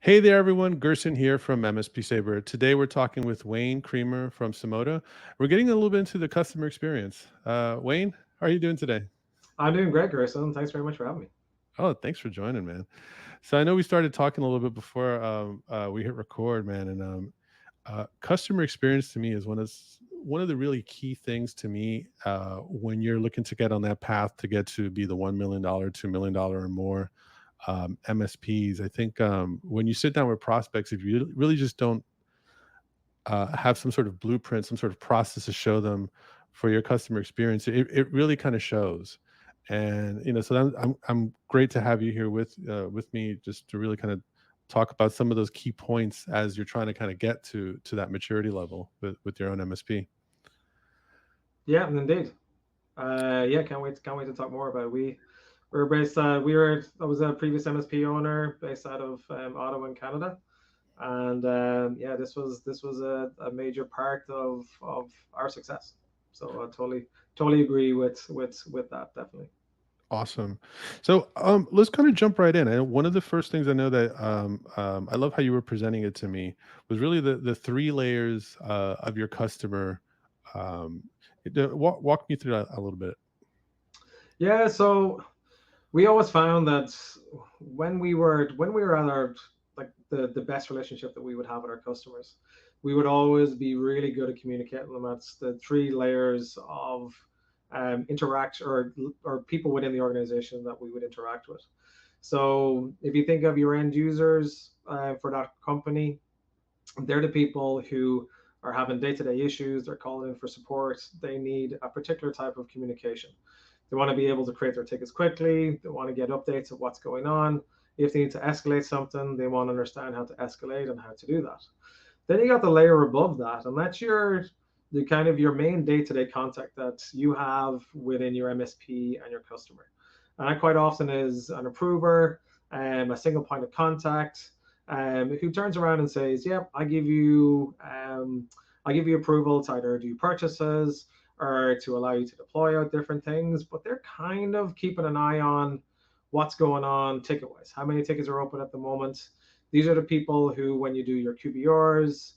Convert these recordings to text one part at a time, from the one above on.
Hey there, everyone. Gerson here from MSP Saber. Today, we're talking with Wayne Creamer from Simoda. We're getting a little bit into the customer experience. Wayne, how are you doing today? I'm doing great, Gerson. Thanks very much for having me. Oh, thanks for joining, man. So I know we started talking a little bit before we hit record, man. And customer experience to me is one of the really key things to me when you're looking to get on that path to get to be the $1 million, $2 million, or more MSPs. I think when you sit down with prospects, if you really just don't have some sort of blueprint, some sort of process to show them for your customer experience, it really kind of shows. And so I'm great to have you here with me, just to really kind of talk about some of those key points as you're trying to kind of get to that maturity level with your own MSP. Yeah, and indeed. Yeah, can't wait to talk more about it. We're based. We were. I was a previous MSP owner based out of Ottawa in Canada, and yeah, this was a major part of our success. So I totally agree with that. Definitely. Awesome. So let's kind of jump right in. And one of the first things I know that I love how you were presenting it to me was really the three layers of your customer. Um, walk me through that a little bit. Yeah. So we always found that when we were at our like the best relationship that we would have with our customers, we would always be really good at communicating them. That's the three layers of interaction or people within the organization that we would interact with. So if you think of your end users for that company, they're the people who are having day-to-day issues. They're calling in for support. They need a particular type of communication. They want to be able to create their tickets quickly. They want to get updates of what's going on. If they need to escalate something, they want to understand how to escalate and how to do that. Then you got the layer above that, and that's the kind of your main day-to-day contact that you have within your MSP and your customer. And that quite often is an approver, a single point of contact, who turns around and says, "Yep, I give you approval to either do purchases or to allow you to deploy out different things." But they're kind of keeping an eye on what's going on ticket-wise. How many tickets are open at the moment? These are the people who, when you do your QBRs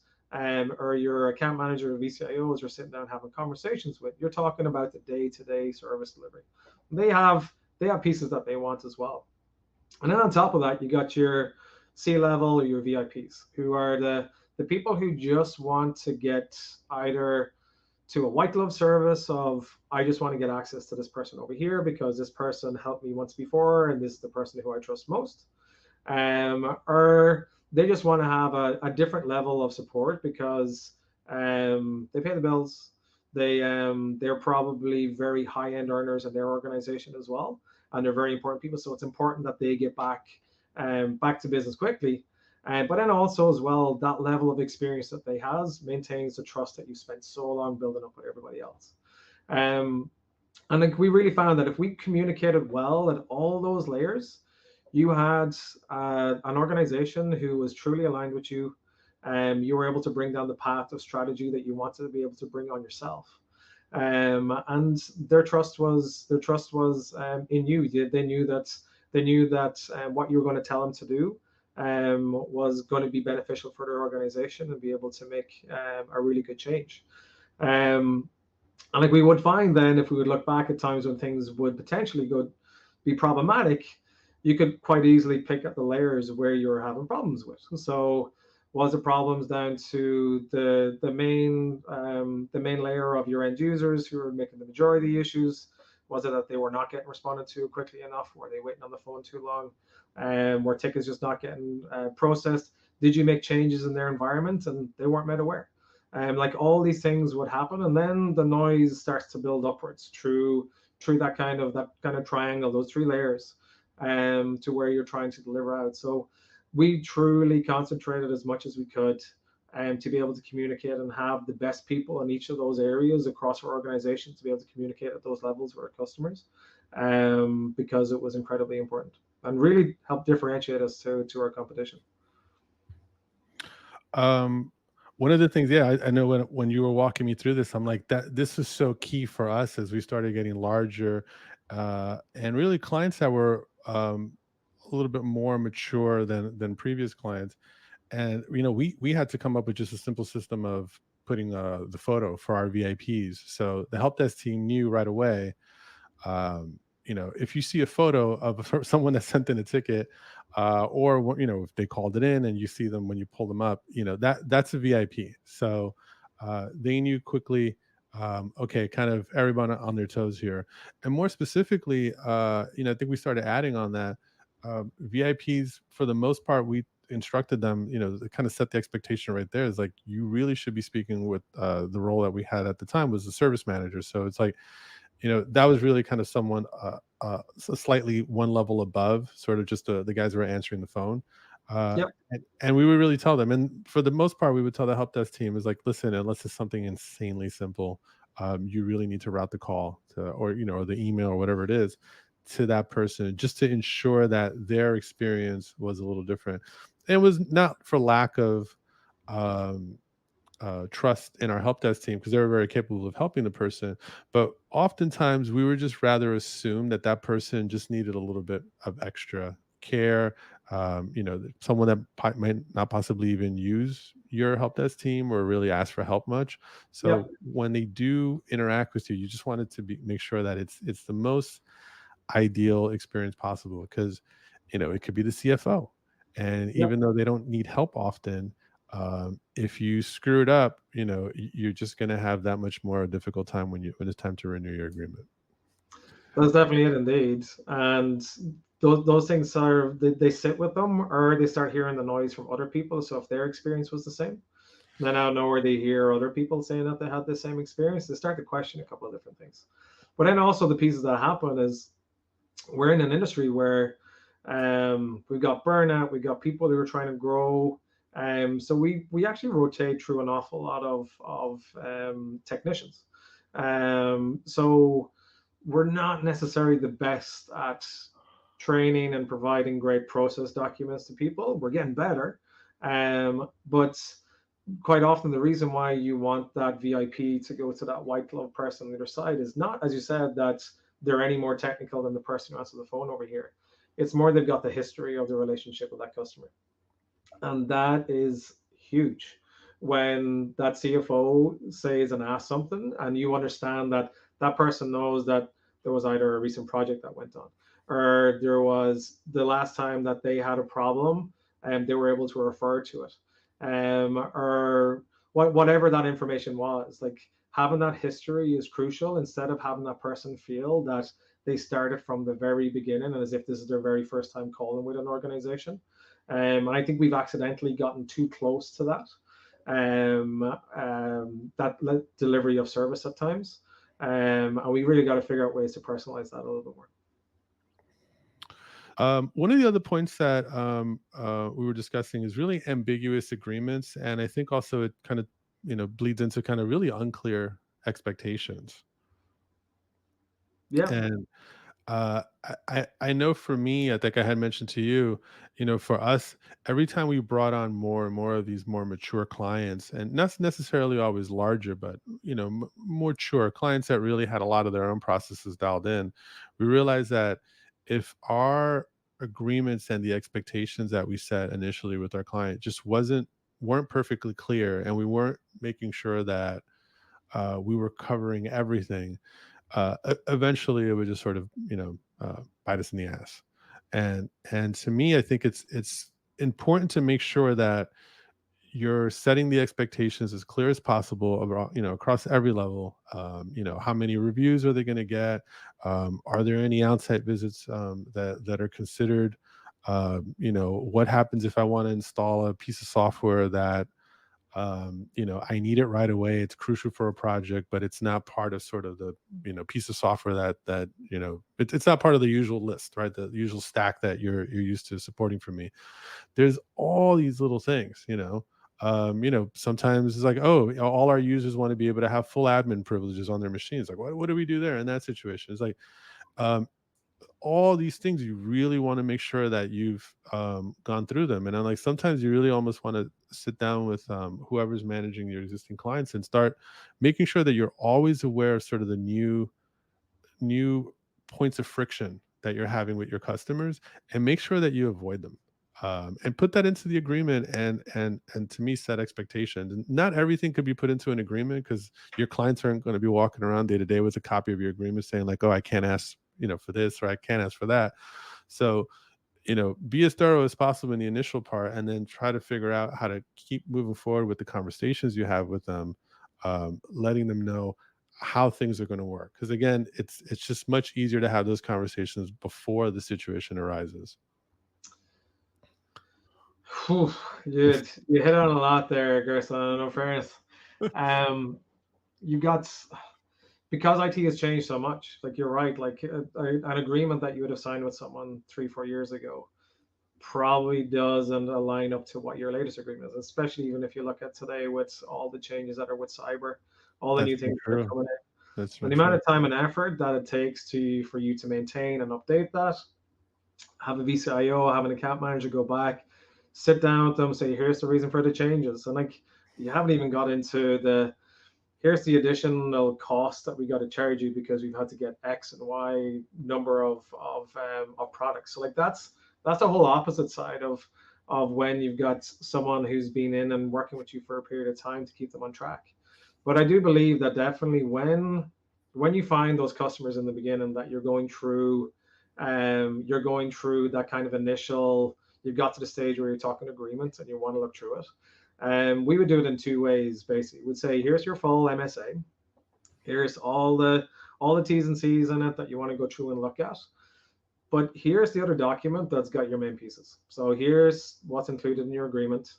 or your account manager or VCIOs are sitting down having conversations with, you're talking about the day-to-day service delivery. They have pieces that they want as well. And then on top of that, you got your C level or your VIPs, who are the people who just want to get either to a white glove service of, I just want to get access to this person over here because this person helped me once before and this is the person who I trust most. Or they just want to have a different level of support because they pay the bills. They're probably very high end earners in their organization as well, and they're very important people. So it's important that they get back to business quickly. But then also as well, that level of experience that they has maintains the trust that you spent so long building up with everybody else. Um, and like we really found that if we communicated well at all those layers, you had an organization who was truly aligned with you, and you were able to bring down the path of strategy that you wanted to be able to bring on yourself. And their trust was in you. They knew that what you were going to tell them to do was going to be beneficial for their organization and be able to make a really good change. Um, and like we would find then, if we would look back at times when things would potentially be problematic, you could quite easily pick at the layers where you're having problems with. So was the problems down to the main layer of your end users who are making the majority of the issues? Was it that they were not getting responded to quickly enough? Were they waiting on the phone too long? Were tickets just not getting processed? Did you make changes in their environment and they weren't made aware? Like all these things would happen, and then the noise starts to build upwards through that kind of triangle, those three layers, to where you're trying to deliver out. So we truly concentrated as much as we could to be able to communicate and have the best people in each of those areas across our organization to be able to communicate at those levels with our customers, because it was incredibly important and really helped differentiate us to our competition. Um, One of the things, yeah, I know when you were walking me through this, I'm like that. This is so key for us as we started getting larger, and really clients that were a little bit more mature than previous clients. And we had to come up with just a simple system of putting the photo for our VIPs. So the help desk team knew right away, if you see a photo of someone that sent in a ticket, or if they called it in and you see them when you pull them up, that's a VIP. So they knew quickly. Okay, kind of everyone on their toes here, and more specifically, I think we started adding on that. VIPs, for the most part, we instructed them, to kind of set the expectation right there. Is like, you really should be speaking with the role that we had at the time was the service manager. So it's like, that was really kind of someone slightly one level above, sort of just the guys who were answering the phone. Yep. And we would really tell them, and for the most part, we would tell the help desk team is like, listen, unless it's something insanely simple, you really need to route the call to, or the email or whatever it is, to that person, just to ensure that their experience was a little different. And it was not for lack of um, trust in our help desk team, because they were very capable of helping the person. But oftentimes we would just rather assume that that person just needed a little bit of extra care. Someone that might not possibly even use your help desk team or really ask for help much. So Yep. when they do interact with you, you just want it to be make sure that it's the most ideal experience possible, because it could be the CFO, and Yep. even though they don't need help often, if you screw it up, you're just going to have that much more difficult time when it's time to renew your agreement. That's definitely it, indeed. And those things are they sit with them, or they start hearing the noise from other people. So if their experience was the same, then out of nowhere they hear other people saying that they had the same experience. They start to question a couple of different things. But then also the pieces that happen is we're in an industry where we've got burnout, we've got people who are trying to grow. So we actually rotate through an awful lot of technicians. So we're not necessarily the best at training and providing great process documents to people. We're getting better, but quite often the reason why you want that VIP to go to that white glove person on the other side is not, as you said, that they're any more technical than the person who answers the phone over here. It's more they've got the history of the relationship with that customer. And that is huge. When that CFO says and asks something, and you understand that that person knows that there was either a recent project that went on, or there was the last time that they had a problem and they were able to refer to it, or whatever that information was. Like, having that history is crucial, instead of having that person feel that they started from the very beginning and as if this is their very first time calling with an organization. And I think we've accidentally gotten too close to that, delivery of service at times. And we really got to figure out ways to personalize that a little bit more. One of the other points that we were discussing is really ambiguous agreements, and I think also it kind of bleeds into kind of really unclear expectations. Yeah. And I know for me, I think I had mentioned to you, for us, every time we brought on more and more of these more mature clients, and not necessarily always larger, but more mature clients that really had a lot of their own processes dialed in, we realized that if our agreements and the expectations that we set initially with our client just weren't perfectly clear, and we weren't making sure that we were covering everything, eventually it would just sort of bite us in the ass. And to me, I think it's important to make sure that you're setting the expectations as clear as possible across every level. How many reviews are they going to get? Are there any outside visits that are considered? What happens if I want to install a piece of software that I need it right away, it's crucial for a project, but it's not part of sort of the piece of software that it's not part of the usual list, right? The usual stack that you're used to supporting for me. There's all these little things. Sometimes it's like, oh, all our users want to be able to have full admin privileges on their machines. Like, what do we do there in that situation? It's like, um, all these things, you really want to make sure that you've gone through them. And I'm like, sometimes you really almost want to sit down with whoever's managing your existing clients and start making sure that you're always aware of sort of the new points of friction that you're having with your customers, and make sure that you avoid them. And put that into the agreement, and to me, set expectations. And not everything could be put into an agreement, because your clients aren't going to be walking around day to day with a copy of your agreement saying like, oh, I can't ask, for this, or I can't ask for that. So, be as thorough as possible in the initial part, and then try to figure out how to keep moving forward with the conversations you have with them, letting them know how things are going to work. Because again, it's just much easier to have those conversations before the situation arises. Whew, you hit on a lot there, Gerson. In fairness, um, you got because IT has changed so much. Like you're right. Like an agreement that you would have signed with someone 3, 4 years ago probably doesn't align up to what your latest agreement is. Especially even if you look at today with all the changes that are with cyber, all the That's new very things that are true. coming in, That's and very the amount true. of time and effort that it takes for you to maintain and update that, have a VCIO, have an account manager go back, sit down with them, say, here's the reason for the changes. And like, you haven't even got into here's the additional cost that we got to charge you because we've had to get X and Y number of products. So like that's the whole opposite side of when you've got someone who's been in and working with you for a period of time to keep them on track. But I do believe that definitely when you find those customers in the beginning that you're going through that kind of initial, you've got to the stage where you're talking agreements and you want to look through it. We would do it in two ways. Basically, we'd say, here's your full MSA. Here's all the T's and C's in it that you want to go through and look at. But here's the other document that's got your main pieces. So here's what's included in your agreement.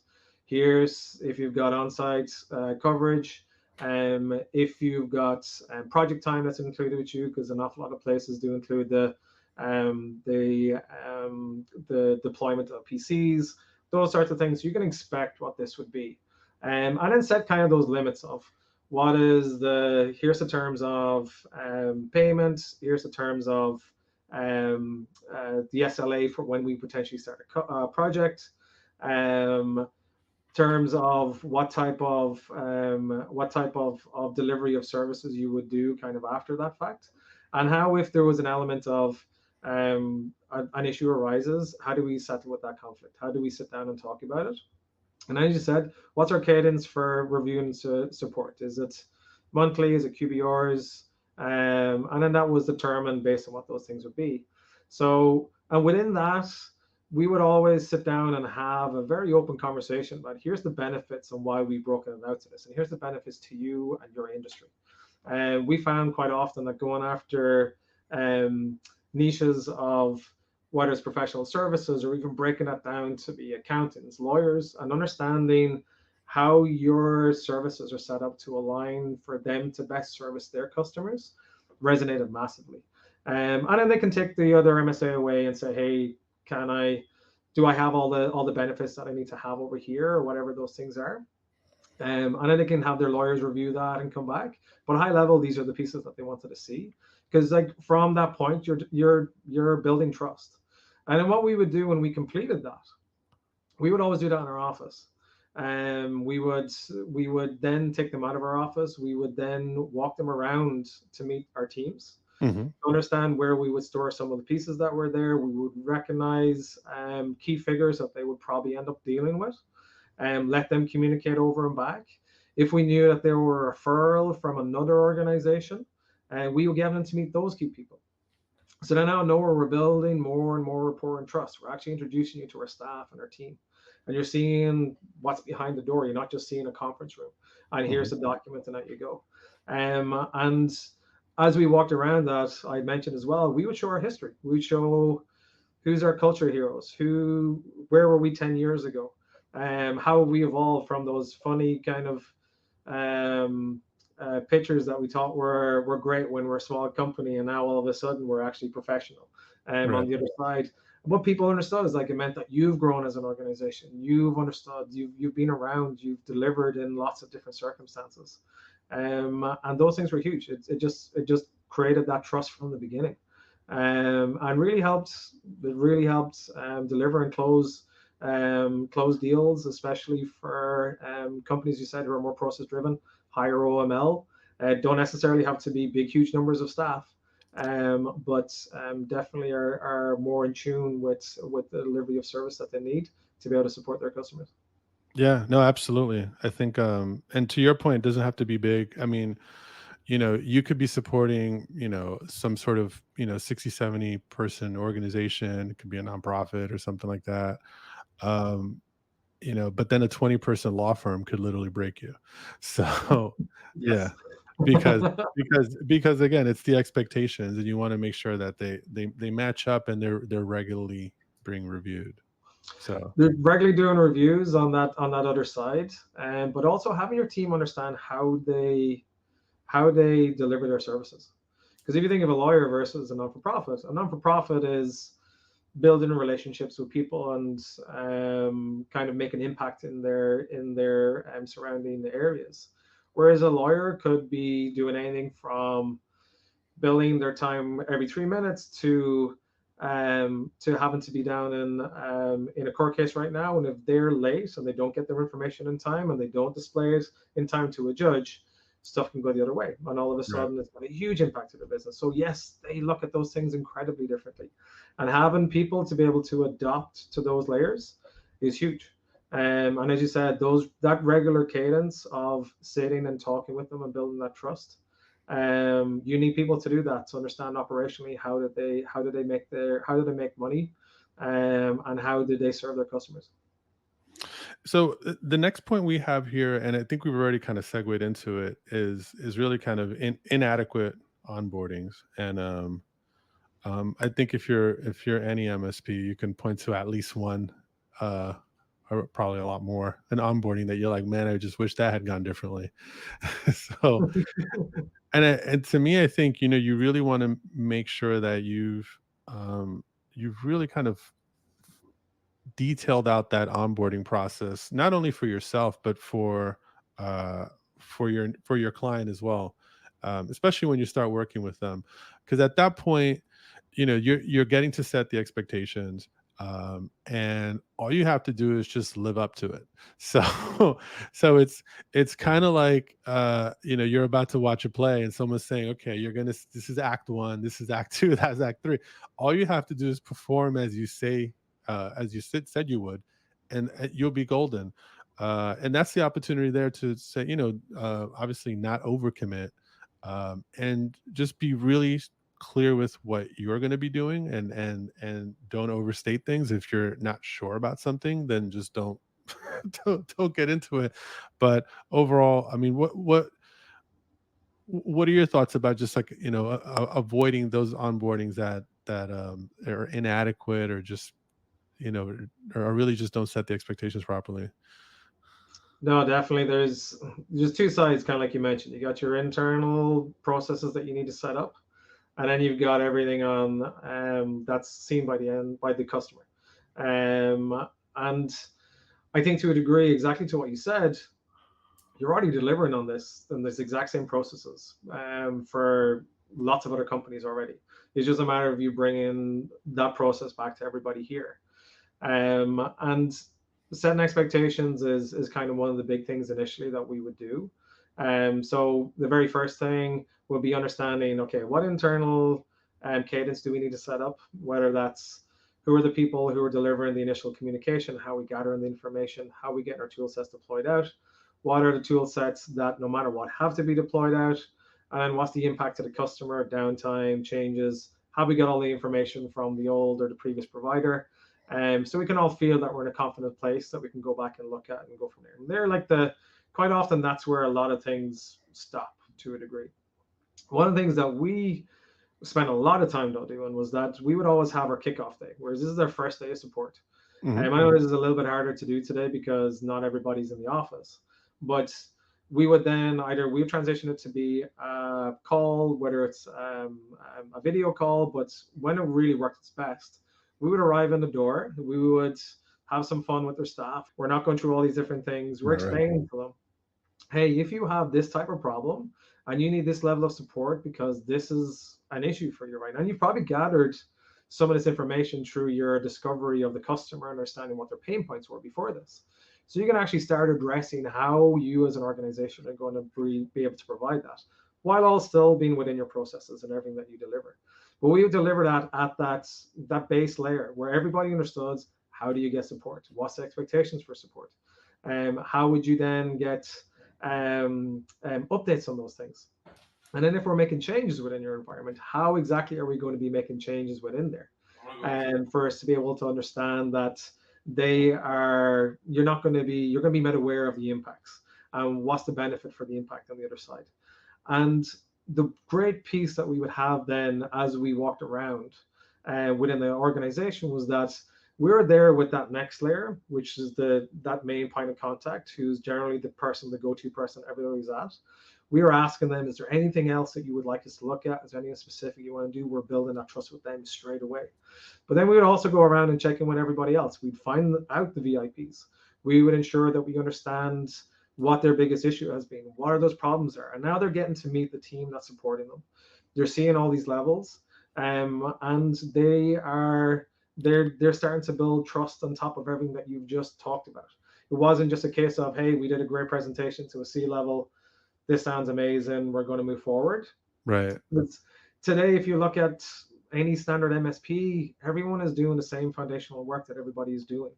Here's if you've got on-site coverage, if you've got project time that's included with you, because an awful lot of places do include the deployment of PCs, those sorts of things. You can expect what this would be, and then set kind of those limits of what is here's the terms of payment, here's the terms of the SLA for when we potentially start a project, terms of what type of delivery of services you would do kind of after that fact, and how if there was an element of an issue arises, how do we settle with that conflict? How do we sit down and talk about it? And as you said, what's our cadence for review and support? Is it monthly? Is it QBRs? And then that was determined based on what those things would be. So, and within that, we would always sit down and have a very open conversation about here's the benefits and why we've broken it out to this, and here's the benefits to you and your industry. And we found quite often that going after niches of whether it's professional services or even breaking that down to be accountants, lawyers, and understanding how your services are set up to align for them to best service their customers resonated massively. And then they can take the other MSA away and say, hey, do I have all the benefits that I need to have over here, or whatever those things are? And then they can have their lawyers review that and come back. But high level, these are the pieces that they wanted to see, because like from that point, you're building trust. And then what we would do when we completed that, we would always do that in our office. We would then take them out of our office. We would then walk them around to meet our teams, Hmm. understand where we would store some of the pieces that were there. We would recognize key figures that they would probably end up dealing with, and let them communicate over and back. If we knew that there were a referral from another organization, we would get them to meet those key people. So then now know we're building more and more rapport and trust. We're actually introducing you to our staff and our team. And you're seeing what's behind the door. You're not just seeing a conference room. And here's Hmm. the document, and out you go. And as we walked around that, I mentioned as well, we would show our history. We would show who's our culture heroes, where were we 10 years ago, how have we evolved from those funny kind of um, pictures that we thought were great when we're a small company, and now all of a sudden we're actually professional. On Right. the other side, what people understood is like it meant that you've grown as an organization, you've understood, you've been around, you've delivered in lots of different circumstances, and those things were huge. It just created that trust from the beginning, and really helped. It really helped deliver and close deals, especially for companies you said who are more process driven, higher OML. Don't necessarily have to be big, huge numbers of staff, but definitely are more in tune with the delivery of service that they need to be able to support their customers. Yeah, no, absolutely. I think, and to your point, it doesn't have to be big. I mean, you could be supporting, some sort of, 60, 70 person organization. It could be a nonprofit or something like that. Um, but then a 20-person law firm could literally break you. So, yeah, Yes. because because again, it's the expectations, and you want to make sure that they match up and they're regularly being reviewed. So, They're regularly doing reviews on that other side, but also having your team understand how they deliver their services. Because if you think of a lawyer versus a non for profit is building relationships with people and kind of make an impact in their surrounding areas. Whereas a lawyer could be doing anything from billing their time every 3 minutes to having to be down in a court case right now, and if they're late and they don't get their information in time and they don't display it in time to a judge, stuff can go the other way, and all of a right. sudden it's got a huge impact to their business. So yes, they look at those things incredibly differently, and having people to be able to adopt to those layers is huge. And as you said, those that regular cadence of sitting and talking with them and building that trust, you need people to do that to understand operationally how do they make money, and how do they serve their customers. So the next point we have here, and I think we've already kind of segued into it, is really kind of inadequate onboardings. And I think if you're any MSP, you can point to at least one, uh, or probably a lot more, an onboarding that you're like, man, I just wish that had gone differently. So, and to me, I think you really want to make sure that you've really kind of detailed out that onboarding process, not only for yourself but uh, for your client as well, especially when you start working with them, because at that point, you're getting to set the expectations, and all you have to do is just live up to it. So, so it's kind of like, you're about to watch a play and someone's saying, okay, this is act one, this is act two, that's act three. All you have to do is perform as you say, as you said you would, and you'll be golden. And that's the opportunity there to say, obviously not overcommit, and just be really clear with what you're going to be doing, and don't overstate things. If you're not sure about something, then just don't don't get into it. But overall, I mean, what are your thoughts about just like, avoiding those onboardings that are inadequate, or just, you know, or really just don't set the expectations properly? No, definitely. There's two sides, kind of like you mentioned. You got your internal processes that you need to set up, and then you've got everything on that's seen by the customer. And I think to a degree, exactly to what you said, you're already delivering on this exact same processes for lots of other companies already. It's just a matter of you bringing that process back to everybody here. And setting expectations is kind of one of the big things initially that we would do. So the very first thing would be understanding, okay, what internal cadence do we need to set up? Whether that's who are the people who are delivering the initial communication, how we gather the information, how we get our tool sets deployed out, what are the tool sets that no matter what have to be deployed out, and what's the impact to the customer, downtime, changes, how we get all the information from the old or the previous provider, so we can all feel that we're in a confident place that we can go back and look at and go from there. And they're like quite often that's where a lot of things stop to a degree. One of the things that we spent a lot of time though doing was that we would always have our kickoff day, whereas this is our first day of support. Hmm. I know this is a little bit harder to do today because not everybody's in the office, but we would then either we would transition it to be a call, whether it's a video call, but when it really worked its best, we would arrive in the door, we would have some fun with their staff. We're not going through all these different things. We're Right, right. explaining to them, hey, if you have this type of problem and you need this level of support because this is an issue for you right now, and you've probably gathered some of this information through your discovery of the customer, understanding what their pain points were before this. So you can actually start addressing how you as an organization are going to be able to provide that. while all still being within your processes and everything that you deliver. But we deliver that at that base layer where everybody understands how do you get support, what's the expectations for support, how would you then get updates on those things, and then if we're making changes within your environment, how exactly are we going to be making changes within there? And for us to be able to understand that you're going to be made aware of the impacts and what's the benefit for the impact on the other side. And the great piece that we would have then as we walked around within the organization was that we were there with that next layer, which is that main point of contact, who's generally the person, the go-to person everybody's at. We were asking them, is there anything else that you would like us to look at? Is there anything specific you want to do? We're building that trust with them straight away. But then we would also go around and check in with everybody else. We'd find out the VIPs. We would ensure that we understand what their biggest issue has been, what are those problems are, and now they're getting to meet the team that's supporting them. They're seeing all these levels, and they're starting to build trust on top of everything that you've just talked about. It wasn't just a case of, hey, we did a great presentation to a C level. This sounds amazing. We're going to move forward. Right. It's, today, if you look at any standard MSP, everyone is doing the same foundational work that everybody is doing.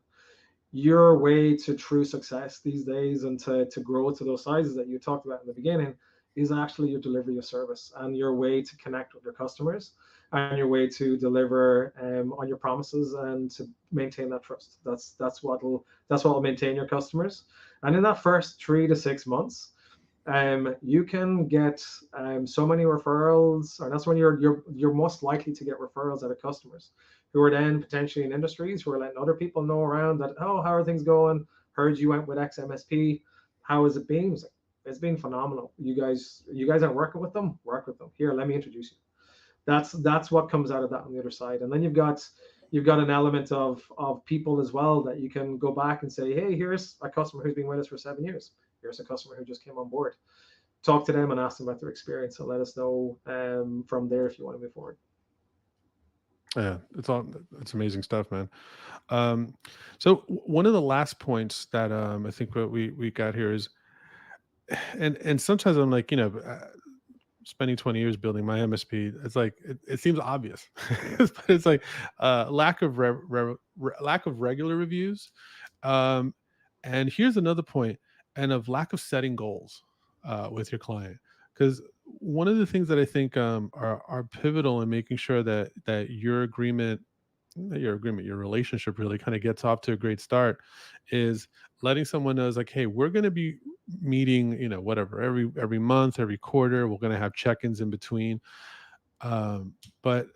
Your way to true success these days and to grow to those sizes that you talked about in the beginning is actually your delivery of service and your way to connect with your customers and your way to deliver on your promises and to maintain that trust. That's what'll maintain your customers. And in that first 3 to 6 months, you can get so many referrals, or that's when you're most likely to get referrals out of customers who are then potentially in industries who are letting other people know around that, oh, how are things going? Heard you went with X MSP. How has it been? It's been phenomenal. You guys aren't working with them? Work with them. Here, let me introduce you. That's what comes out of that on the other side. And then you've got an element of people as well that you can go back and say, hey, here's a customer who's been with us for 7 years. Here's a customer who just came on board. Talk to them and ask them about their experience and let us know from there if you want to move forward. Yeah, it's amazing stuff, man. So one of the last points that I think what we got here is, and sometimes I'm like, spending 20 years building my MSP, it's like it seems obvious, but it's like lack of regular reviews, um, and here's another point, and of lack of setting goals with your client, because one of the things that I think are pivotal in making sure that your relationship really kind of gets off to a great start is letting someone know is like, hey, we're going to be meeting, whatever, every month, every quarter. We're going to have check-ins in between. But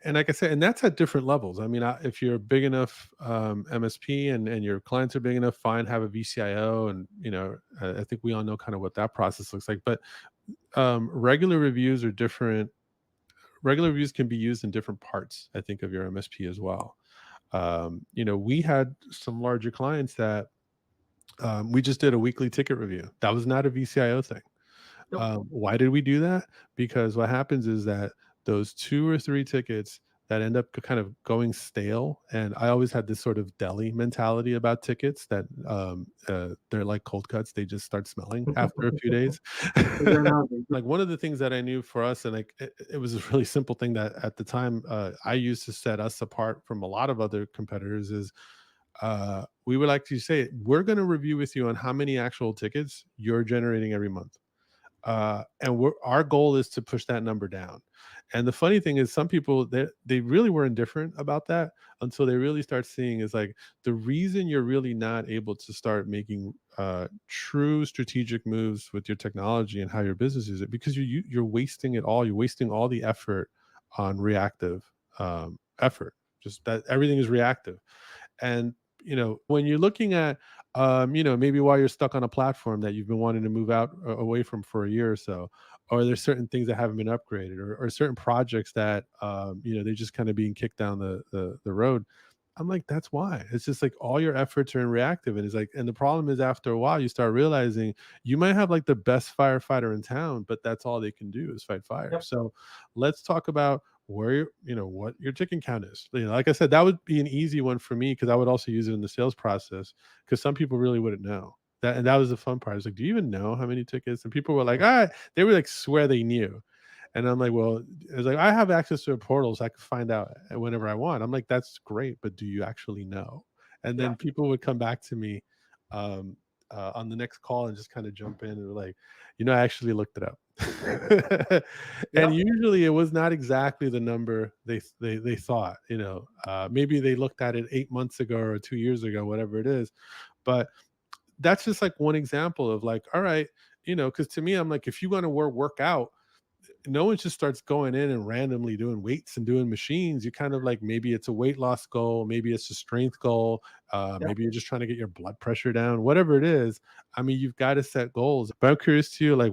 like I said, and that's at different levels. I mean, if you're a big enough MSP and your clients are big enough, fine, have a VCIO, and I think we all know kind of what that process looks like. But regular reviews are different. Regular reviews can be used in different parts, I think, of your MSP as well. We had some larger clients that we just did a weekly ticket review. That was not a VCIO thing. Nope. Why did we do that? Because what happens is that those 2 or 3 tickets that end up kind of going stale, and I always had this sort of deli mentality about tickets that they're like cold cuts; they just start smelling after a few days. Like one of the things that I knew for us, and like it was a really simple thing that at the time I used to set us apart from a lot of other competitors is we would like to say we're going to review with you on how many actual tickets you're generating every month, and our goal is to push that number down. And the funny thing is, some people they really were indifferent about that until they really start seeing is like the reason you're really not able to start making true strategic moves with your technology and how your business is it because you're wasting it all. You're wasting all the effort on reactive effort. Just that everything is reactive. And when you're looking at maybe while you're stuck on a platform that you've been wanting to move out away from for a year or so, or there's certain things that haven't been upgraded, or certain projects that they're just kind of being kicked down the road. I'm like, that's why. It's just like all your efforts are in reactive, and it's like, and the problem is after a while you start realizing you might have like the best firefighter in town, but that's all they can do is fight fire. Yep. So let's talk about what your ticket count is. Like I said, that would be an easy one for me because I would also use it in the sales process because some people really wouldn't know. that was the fun part. I was like, "Do you even know how many tickets?" And people were like, "Ah," they were like swear they knew. And I'm like, "Well," I was like, "I have access to a portal, so I can find out whenever I want." I'm like, "That's great, but do you actually know?" And Yeah. then people would come back to me um, on the next call and just kind of jump in and were like, "I actually looked it up." And Yep. usually it was not exactly the number they thought. Maybe they looked at it 8 months ago or 2 years ago, whatever it is. But that's just like one example of like, all right, because to me, I'm like, if you want to work out, no one just starts going in and randomly doing weights and doing machines. You kind of like, maybe it's a weight loss goal, maybe it's a strength goal, Yep. maybe you're just trying to get your blood pressure down, whatever it is. I mean, you've got to set goals. But I'm curious to you, like,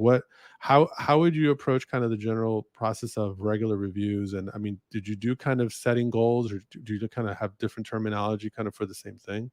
how would you approach kind of the general process of regular reviews? And I mean, did you do kind of setting goals, or do you kind of have different terminology kind of for the same thing?